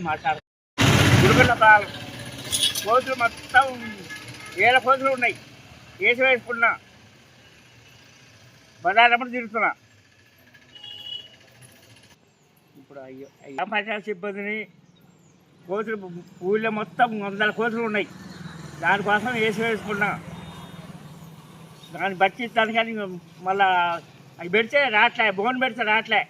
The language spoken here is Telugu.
మాట్లాడుతాను. గురుకుల పాలన కోతులు మొత్తం వేల కోతులు ఉన్నాయి. కేసు వేసుకున్నా బజారమ్మడి తిరుగుతున్నా. ఇప్పుడు అయ్యో పంచాయతీ సిబ్బందిని కోతులు ఊళ్ళో మొత్తం 100 కోతులు ఉన్నాయి. దానికోసం వేసి వేసుకున్నా. దాన్ని బతికిస్తాను కానీ మళ్ళా అవి పెడితే రావట్లే, బోన్ పెడితే రావట్లే.